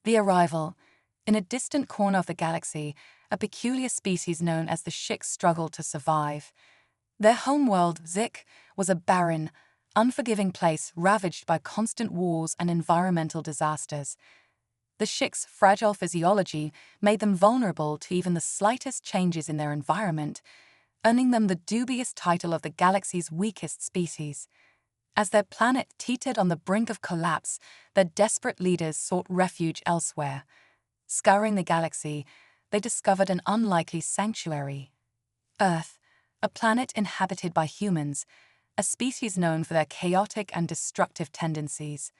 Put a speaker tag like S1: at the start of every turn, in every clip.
S1: The arrival. In a distant corner of the galaxy, a peculiar species known as the Shik struggled to survive. Their homeworld, Zik, was a barren, unforgiving place ravaged by constant wars and environmental disasters. The Shik's fragile physiology made them vulnerable to even the slightest changes in their environment, earning them the dubious title of the galaxy's weakest species. As their planet teetered on the brink of collapse, their desperate leaders sought refuge elsewhere. Scouring the galaxy, they discovered an unlikely sanctuary. Earth, a planet inhabited by humans, a species known for their chaotic and destructive tendencies.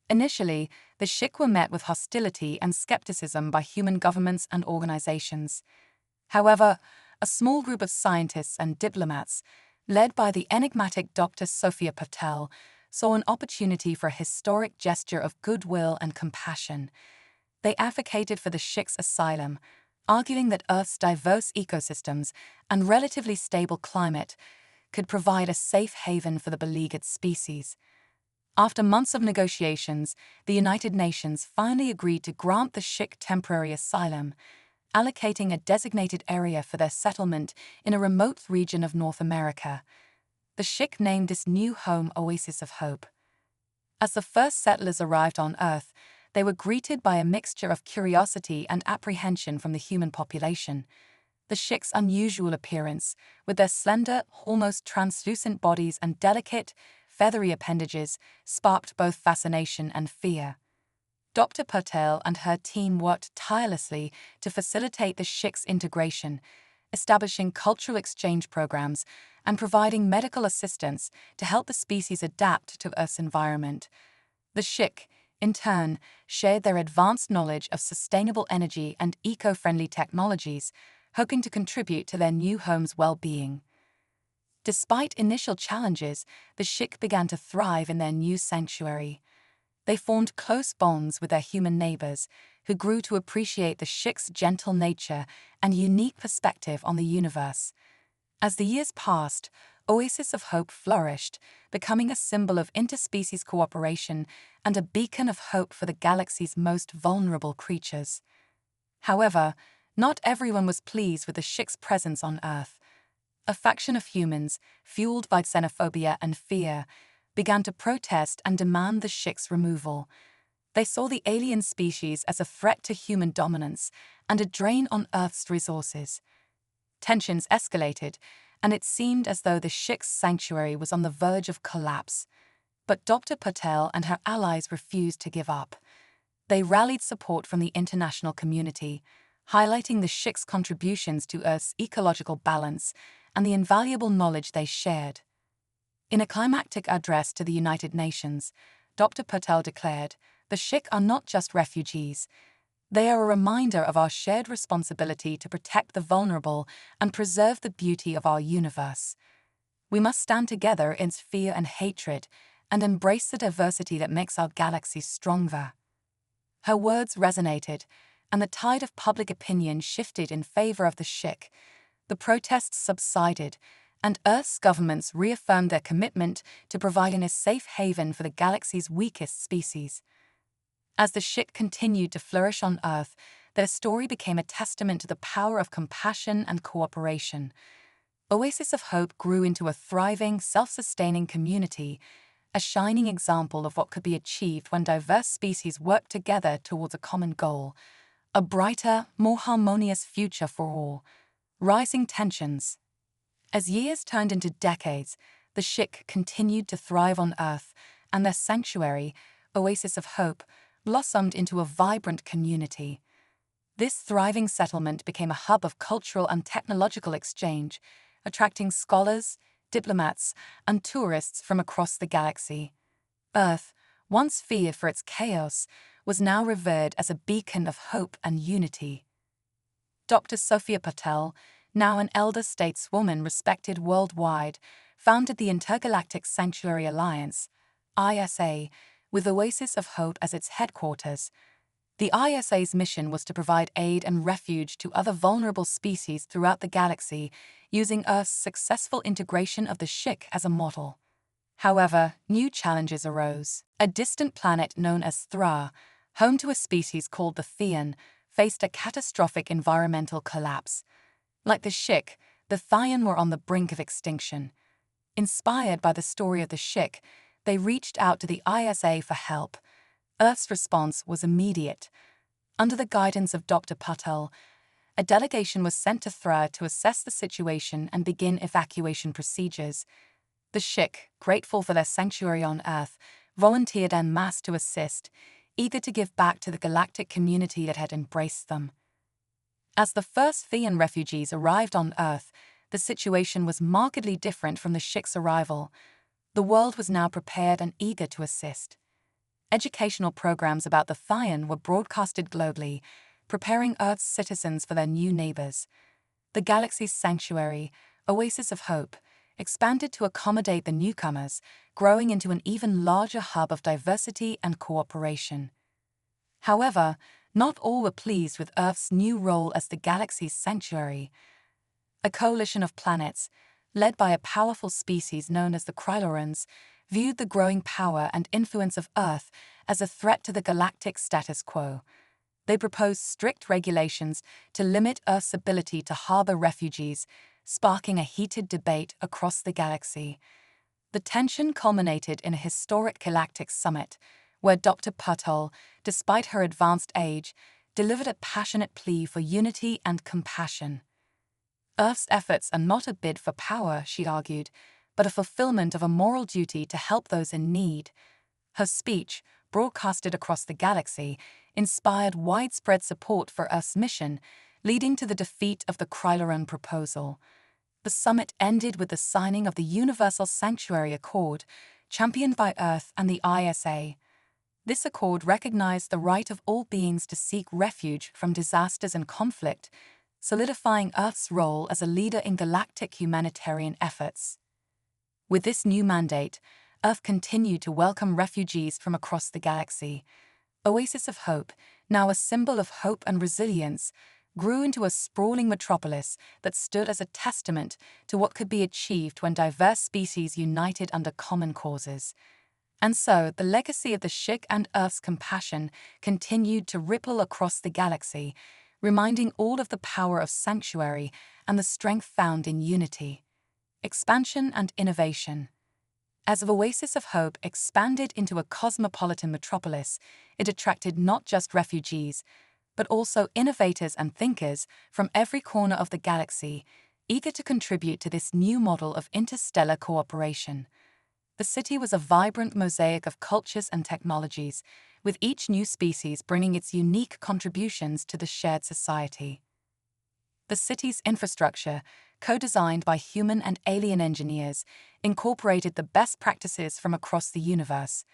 S1: Initially, the Shik were met with hostility and skepticism by human governments and organizations. However, a small group of scientists and diplomats, led by the enigmatic Dr. Sophia Patel, saw an opportunity for a historic gesture of goodwill and compassion. They advocated for the Shik's asylum, arguing that Earth's diverse ecosystems and relatively stable climate could provide a safe haven for the beleaguered species. After months of negotiations, the United Nations finally agreed to grant the Shik temporary asylum, allocating a designated area for their settlement in a remote region of North America. The Shik named this new home Oasis of Hope. As the first settlers arrived on Earth, they were greeted by a mixture of curiosity and apprehension from the human population. The Shik's unusual appearance, with their slender, almost translucent bodies and delicate, feathery appendages, sparked both fascination and fear. Dr. Patel and her team worked tirelessly to facilitate the Shik's integration, establishing cultural exchange programs and providing medical assistance to help the species adapt to Earth's environment. The Shik, in turn, shared their advanced knowledge of sustainable energy and eco-friendly technologies, hoping to contribute to their new home's well-being. Despite initial challenges, the Shik began to thrive in their new sanctuary. They formed close bonds with their human neighbors, who grew to appreciate the Shik's gentle nature and unique perspective on the universe. As the years passed, Oasis of Hope flourished, becoming a symbol of interspecies cooperation and a beacon of hope for the galaxy's most vulnerable creatures. However, not everyone was pleased with the Shik's presence on Earth. A faction of humans, fueled by xenophobia and fear, began to protest and demand the Shik's removal. They saw the alien species as a threat to human dominance and a drain on Earth's resources. Tensions escalated, and it seemed as though the Shik's sanctuary was on the verge of collapse. But Dr. Patel and her allies refused to give up. They rallied support from the international community, highlighting the Shik's contributions to Earth's ecological balance and the invaluable knowledge they shared. In a climactic address to the United Nations, Dr. Patel declared, "The Shik are not just refugees. They are a reminder of our shared responsibility to protect the vulnerable and preserve the beauty of our universe. We must stand together against fear and hatred and embrace the diversity that makes our galaxy stronger." Her words resonated, and the tide of public opinion shifted in favor of the Shik. The protests subsided, and Earth's governments reaffirmed their commitment to providing a safe haven for the galaxy's weakest species. As the Shik continued to flourish on Earth, their story became a testament to the power of compassion and cooperation. Oasis of Hope grew into a thriving, self-sustaining community, a shining example of what could be achieved when diverse species work together towards a common goal, a brighter, more harmonious future for all. Rising tensions. As years turned into decades, the Shik continued to thrive on Earth, and their sanctuary, Oasis of Hope, blossomed into a vibrant community. This thriving settlement became a hub of cultural and technological exchange, attracting scholars, diplomats, and tourists from across the galaxy. Earth, once feared for its chaos, was now revered as a beacon of hope and unity. Dr. Sophia Patel, now an elder stateswoman respected worldwide, founded the Intergalactic Sanctuary Alliance, ISA, with Oasis of Hope as its headquarters. The ISA's mission was to provide aid and refuge to other vulnerable species throughout the galaxy, using Earth's successful integration of the Shik as a model. However, new challenges arose. A distant planet known as Thra, home to a species called the Thean, faced a catastrophic environmental collapse. Like the Shik, the Thean were on the brink of extinction. Inspired by the story of the Shik, they reached out to the ISA for help. Earth's response was immediate. Under the guidance of Dr. Patel, a delegation was sent to Thra to assess the situation and begin evacuation procedures. The Shik, grateful for their sanctuary on Earth, volunteered en masse to assist, eager to give back to the galactic community that had embraced them. As the first Thean refugees arrived on Earth, the situation was markedly different from the Shik's arrival. The world was now prepared and eager to assist. Educational programs about the Thean were broadcasted globally, preparing Earth's citizens for their new neighbors. The galaxy's sanctuary, Oasis of Hope, expanded to accommodate the newcomers, growing into an even larger hub of diversity and cooperation. However, not all were pleased with Earth's new role as the galaxy's sanctuary. A coalition of planets, led by a powerful species known as the Krylorans, viewed the growing power and influence of Earth as a threat to the galactic status quo. They proposed strict regulations to limit Earth's ability to harbor refugees, sparking a heated debate across the galaxy. The tension culminated in a historic galactic summit, where Dr. Patel, despite her advanced age, delivered a passionate plea for unity and compassion. Earth's efforts are not a bid for power, she argued, but a fulfillment of a moral duty to help those in need. Her speech, broadcasted across the galaxy, inspired widespread support for Earth's mission, leading to the defeat of the Kryloran proposal. The summit ended with the signing of the Universal Sanctuary Accord, championed by Earth and the ISA. This accord recognized the right of all beings to seek refuge from disasters and conflict, solidifying Earth's role as a leader in galactic humanitarian efforts. With this new mandate, Earth continued to welcome refugees from across the galaxy. Oasis of Hope, now a symbol of hope and resilience, grew into a sprawling metropolis that stood as a testament to what could be achieved when diverse species united under common causes. And so, the legacy of the Shik and Earth's compassion continued to ripple across the galaxy, reminding all of the power of sanctuary and the strength found in unity, expansion and innovation. As Oasis of Hope expanded into a cosmopolitan metropolis, it attracted not just refugees, but also innovators and thinkers from every corner of the galaxy, eager to contribute to this new model of interstellar cooperation. The city was a vibrant mosaic of cultures and technologies, with each new species bringing its unique contributions to the shared society. The city's infrastructure, co-designed by human and alien engineers, incorporated the best practices from across the universe.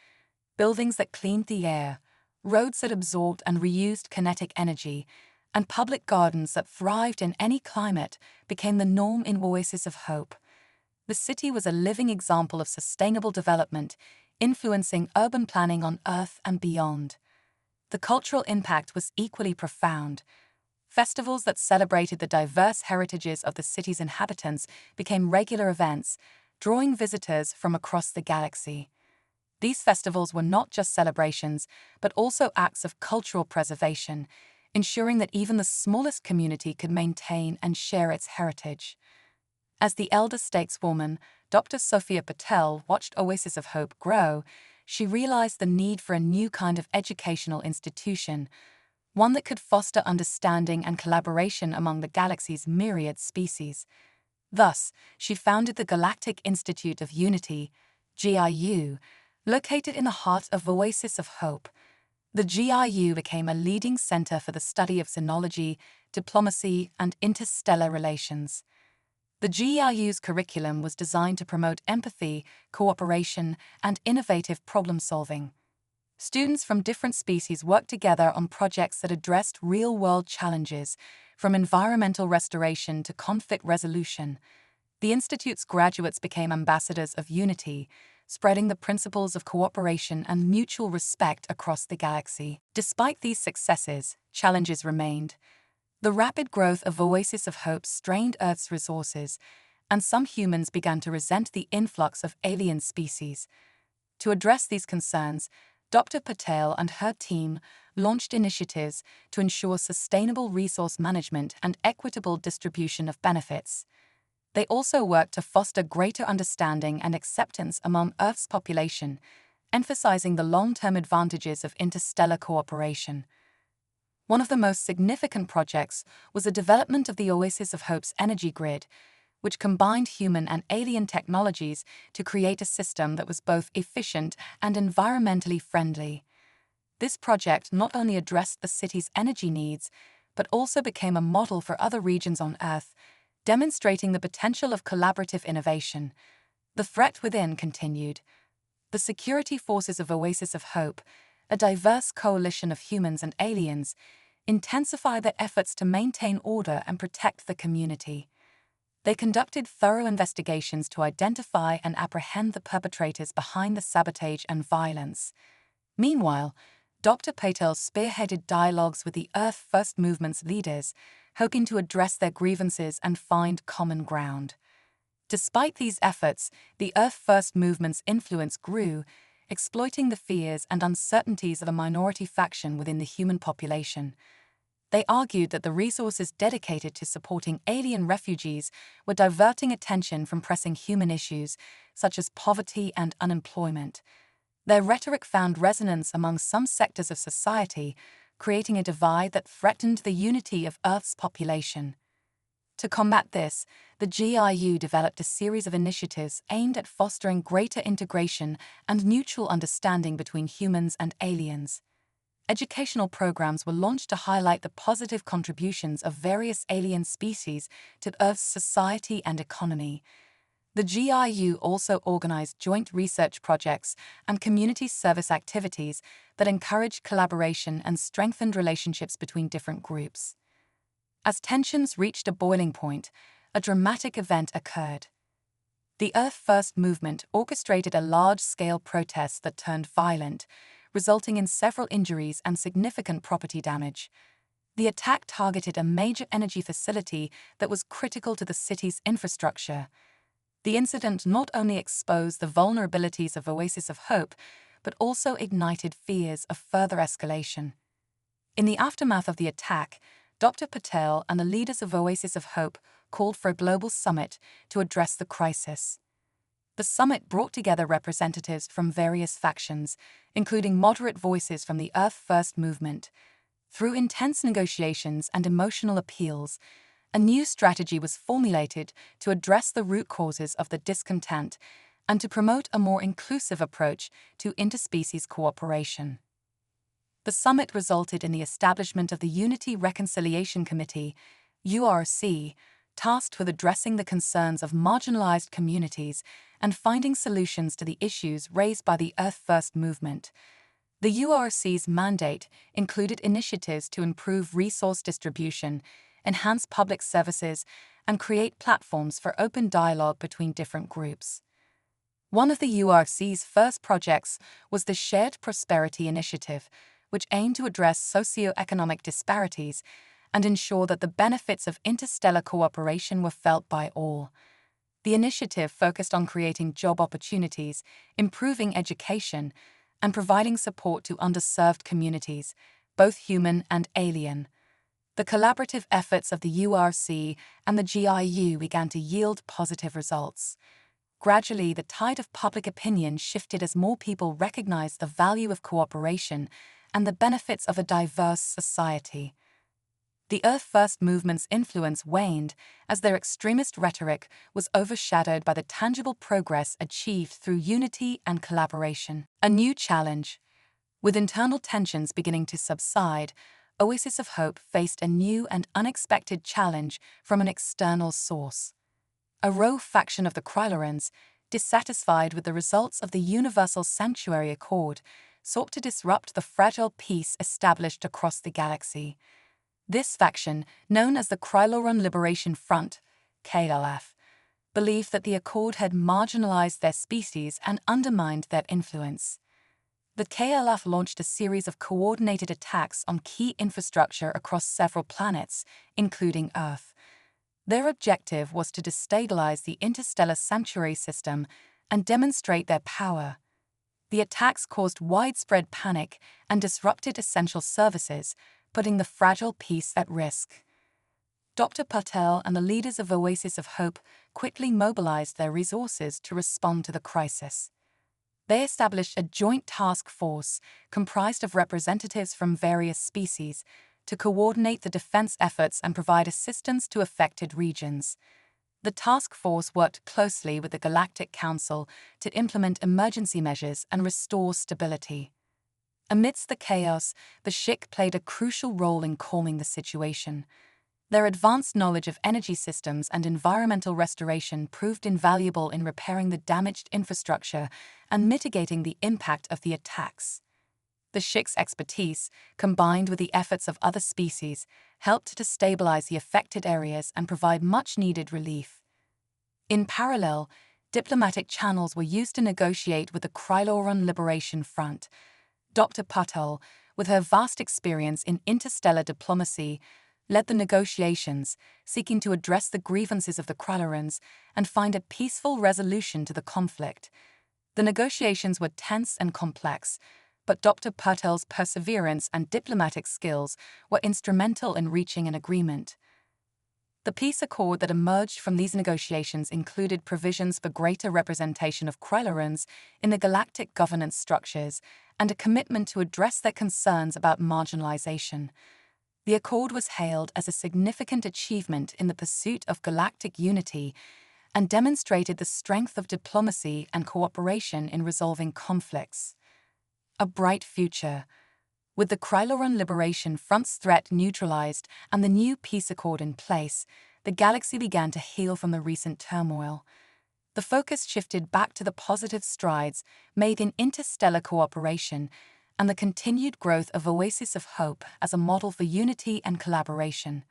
S1: Buildings that cleaned the air, roads that absorbed and reused kinetic energy, and public gardens that thrived in any climate became the norm in Oasis of Hope. The city was a living example of sustainable development, influencing urban planning on Earth and beyond. The cultural impact was equally profound. Festivals that celebrated the diverse heritages of the city's inhabitants became regular events, drawing visitors from across the galaxy. These festivals were not just celebrations, but also acts of cultural preservation, ensuring that even the smallest community could maintain and share its heritage. As the elder stateswoman, Dr. Sophia Patel watched Oasis of Hope grow, she realized the need for a new kind of educational institution, one that could foster understanding and collaboration among the galaxy's myriad species. Thus, she founded the Galactic Institute of Unity, GIU, located in the heart of Oasis of Hope. The GIU became a leading center for the study of xenology, diplomacy, and interstellar relations. The GIU's curriculum was designed to promote empathy, cooperation, and innovative problem-solving. Students from different species worked together on projects that addressed real-world challenges, from environmental restoration to conflict resolution. The Institute's graduates became ambassadors of unity, spreading the principles of cooperation and mutual respect across the galaxy. Despite these successes, challenges remained. The rapid growth of Oasis of Hope strained Earth's resources, and some humans began to resent the influx of alien species. To address these concerns, Dr. Patel and her team launched initiatives to ensure sustainable resource management and equitable distribution of benefits. They also worked to foster greater understanding and acceptance among Earth's population, emphasizing the long-term advantages of interstellar cooperation. One of the most significant projects was the development of the Oasis of Hope's energy grid, which combined human and alien technologies to create a system that was both efficient and environmentally friendly. This project not only addressed the city's energy needs, but also became a model for other regions on Earth, demonstrating the potential of collaborative innovation. The threat within continued. The security forces of Oasis of Hope, a diverse coalition of humans and aliens, intensified their efforts to maintain order and protect the community. They conducted thorough investigations to identify and apprehend the perpetrators behind the sabotage and violence. Meanwhile, Dr. Patel spearheaded dialogues with the Earth First Movement's leaders, hoping to address their grievances and find common ground. Despite these efforts, the Earth First Movement's influence grew, exploiting the fears and uncertainties of a minority faction within the human population. They argued that the resources dedicated to supporting alien refugees were diverting attention from pressing human issues, such as poverty and unemployment. Their rhetoric found resonance among some sectors of society, creating a divide that threatened the unity of Earth's population. To combat this, the GIU developed a series of initiatives aimed at fostering greater integration and mutual understanding between humans and aliens. Educational programs were launched to highlight the positive contributions of various alien species to Earth's society and economy. The GIU also organized joint research projects and community service activities that encouraged collaboration and strengthened relationships between different groups. As tensions reached a boiling point, a dramatic event occurred. The Earth First movement orchestrated a large-scale protest that turned violent, resulting in several injuries and significant property damage. The attack targeted a major energy facility that was critical to the city's infrastructure. The incident not only exposed the vulnerabilities of Oasis of Hope, but also ignited fears of further escalation. In the aftermath of the attack, Dr. Patel and the leaders of Oasis of Hope called for a global summit to address the crisis. The summit brought together representatives from various factions, including moderate voices from the Earth First movement. Through intense negotiations and emotional appeals, a new strategy was formulated to address the root causes of the discontent and to promote a more inclusive approach to interspecies cooperation. The summit resulted in the establishment of the Unity Reconciliation Committee, URC, tasked with addressing the concerns of marginalized communities and finding solutions to the issues raised by the Earth First movement. The URC's mandate included initiatives to improve resource distribution, enhance public services, and create platforms for open dialogue between different groups. One of the URC's first projects was the Shared Prosperity Initiative, which aimed to address socio-economic disparities and ensure that the benefits of interstellar cooperation were felt by all. The initiative focused on creating job opportunities, improving education, and providing support to underserved communities, both human and alien. The collaborative efforts of the URC and the GIU began to yield positive results. Gradually, the tide of public opinion shifted as more people recognized the value of cooperation and the benefits of a diverse society. The Earth First movement's influence waned as their extremist rhetoric was overshadowed by the tangible progress achieved through unity and collaboration. A new challenge. With internal tensions beginning to subside, Oasis of Hope faced a new and unexpected challenge from an external source. A rogue faction of the Krylorans, dissatisfied with the results of the Universal Sanctuary Accord, sought to disrupt the fragile peace established across the galaxy. This faction, known as the Kryloran Liberation Front, KLF, believed that the Accord had marginalized their species and undermined their influence. The KLF launched a series of coordinated attacks on key infrastructure across several planets, including Earth. Their objective was to destabilize the interstellar sanctuary system and demonstrate their power. The attacks caused widespread panic and disrupted essential services, putting the fragile peace at risk. Dr. Patel and the leaders of Oasis of Hope quickly mobilized their resources to respond to the crisis. They established a joint task force comprised of representatives from various species to coordinate the defense efforts and provide assistance to affected regions. The task force worked closely with the Galactic Council to implement emergency measures and restore stability. Amidst the chaos, the Shik played a crucial role in calming the situation. Their advanced knowledge of energy systems and environmental restoration proved invaluable in repairing the damaged infrastructure and mitigating the impact of the attacks. The Shik's expertise, combined with the efforts of other species, helped to stabilize the affected areas and provide much-needed relief. In parallel, diplomatic channels were used to negotiate with the Kryloran Liberation Front. Dr. Patel, with her vast experience in interstellar diplomacy, led the negotiations, seeking to address the grievances of the Krylorans and find a peaceful resolution to the conflict. The negotiations were tense and complex, but Dr. Patel's perseverance and diplomatic skills were instrumental in reaching an agreement. The peace accord that emerged from these negotiations included provisions for greater representation of Krylorans in the galactic governance structures and a commitment to address their concerns about marginalization. The accord was hailed as a significant achievement in the pursuit of galactic unity and demonstrated the strength of diplomacy and cooperation in resolving conflicts. A bright future. With the Kryloran Liberation Front's threat neutralized and the new peace accord in place, the galaxy began to heal from the recent turmoil. The focus shifted back to the positive strides made in interstellar cooperation and the continued growth of Oasis of Hope as a model for unity and collaboration.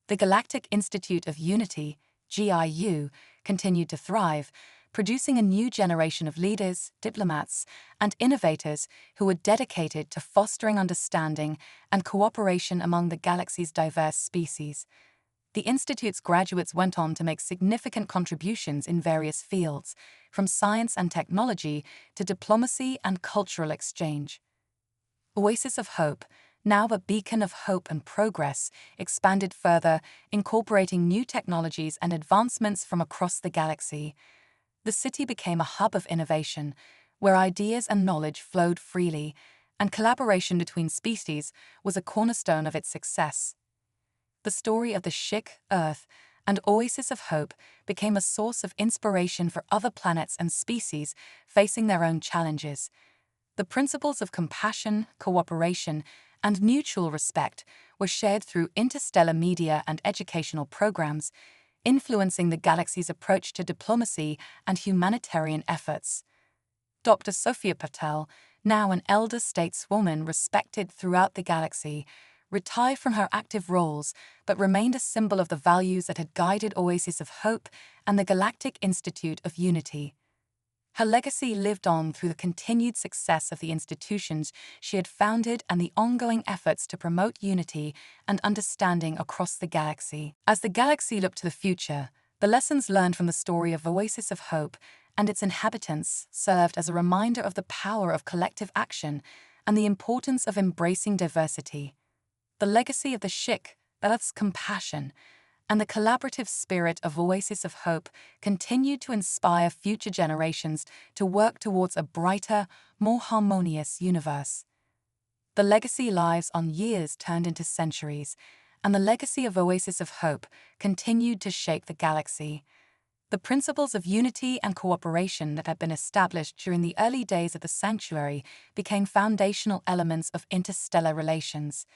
S1: The Galactic Institute of Unity, GIU, continued to thrive, producing a new generation of leaders, diplomats, and innovators who were dedicated to fostering understanding and cooperation among the galaxy's diverse species. The Institute's graduates went on to make significant contributions in various fields, from science and technology to diplomacy and cultural exchange. Oasis of Hope, now a beacon of hope and progress, expanded further, incorporating new technologies and advancements from across the galaxy. The city became a hub of innovation, where ideas and knowledge flowed freely, and collaboration between species was a cornerstone of its success. The story of the Shik, Earth, and Oasis of Hope became a source of inspiration for other planets and species facing their own challenges. The principles of compassion, cooperation, and mutual respect were shared through interstellar media and educational programs, influencing the galaxy's approach to diplomacy and humanitarian efforts. Dr. Sophia Patel, now an elder stateswoman respected throughout the galaxy, retired from her active roles but remained a symbol of the values that had guided Oasis of Hope and the Galactic Institute of Unity. Her legacy lived on through the continued success of the institutions she had founded and the ongoing efforts to promote unity and understanding across the galaxy. As the galaxy looked to the future, the lessons learned from the story of Oasis of Hope and its inhabitants served as a reminder of the power of collective action and the importance of embracing diversity. The legacy of the Shik, Earth's compassion, and the collaborative spirit of Oasis of Hope continued to inspire future generations to work towards a brighter, more harmonious universe. The legacy lives on years turned into centuries, and the legacy of Oasis of Hope continued to shape the galaxy. The principles of unity and cooperation that had been established during the early days of the sanctuary became foundational elements of interstellar relations.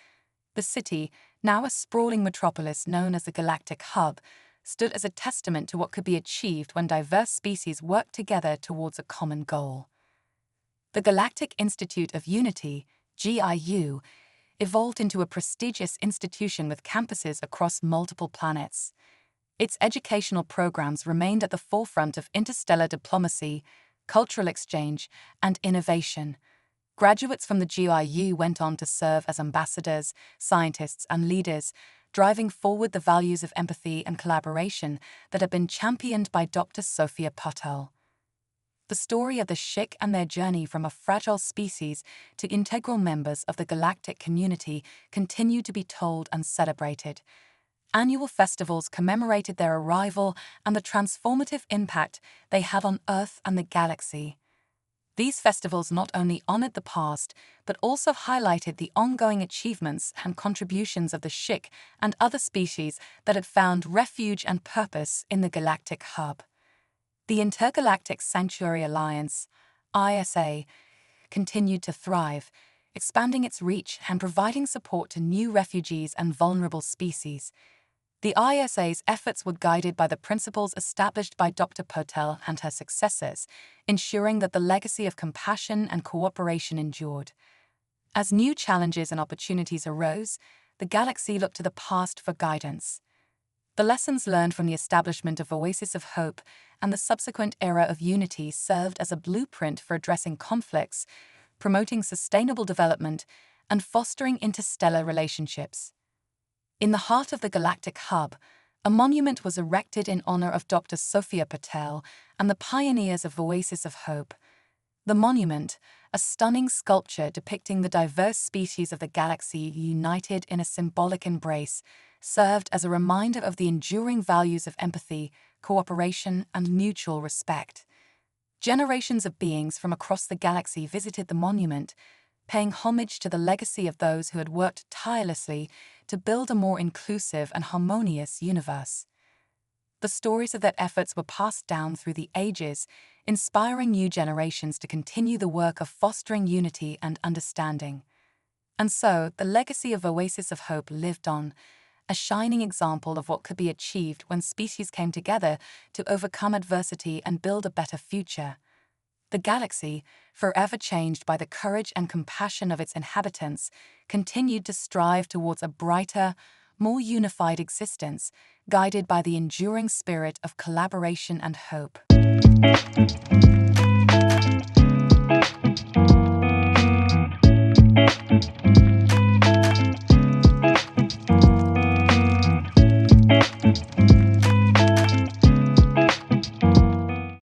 S1: The city, now a sprawling metropolis known as the Galactic Hub, stood as a testament to what could be achieved when diverse species worked together towards a common goal. The Galactic Institute of Unity, GIU, evolved into a prestigious institution with campuses across multiple planets. Its educational programs remained at the forefront of interstellar diplomacy, cultural exchange, and innovation. Graduates from the GIU went on to serve as ambassadors, scientists, and leaders, driving forward the values of empathy and collaboration that had been championed by Dr. Sophia Patel. The story of the Shik and their journey from a fragile species to integral members of the galactic community continued to be told and celebrated. Annual festivals commemorated their arrival and the transformative impact they had on Earth and the galaxy. These festivals not only honored the past, but also highlighted the ongoing achievements and contributions of the Shik and other species that had found refuge and purpose in the galactic hub. The Intergalactic Sanctuary Alliance, ISA, continued to thrive, expanding its reach and providing support to new refugees and vulnerable species. The ISA's efforts were guided by the principles established by Dr. Potel and her successors, ensuring that the legacy of compassion and cooperation endured. As new challenges and opportunities arose, the galaxy looked to the past for guidance. The lessons learned from the establishment of Oasis of Hope and the subsequent era of unity served as a blueprint for addressing conflicts, promoting sustainable development, and fostering interstellar relationships. In the heart of the galactic hub, a monument was erected in honor of Dr. Sophia Patel and the pioneers of Oasis of Hope. The monument, a stunning sculpture depicting the diverse species of the galaxy united in a symbolic embrace, served as a reminder of the enduring values of empathy, cooperation, and mutual respect. Generations of beings from across the galaxy visited the monument, paying homage to the legacy of those who had worked tirelessly to build a more inclusive and harmonious universe. The stories of their efforts were passed down through the ages, inspiring new generations to continue the work of fostering unity and understanding. And so, the legacy of Oasis of Hope lived on, a shining example of what could be achieved when species came together to overcome adversity and build a better future. The galaxy, forever changed by the courage and compassion of its inhabitants, continued to strive towards a brighter, more unified existence, guided by the enduring spirit of collaboration and hope.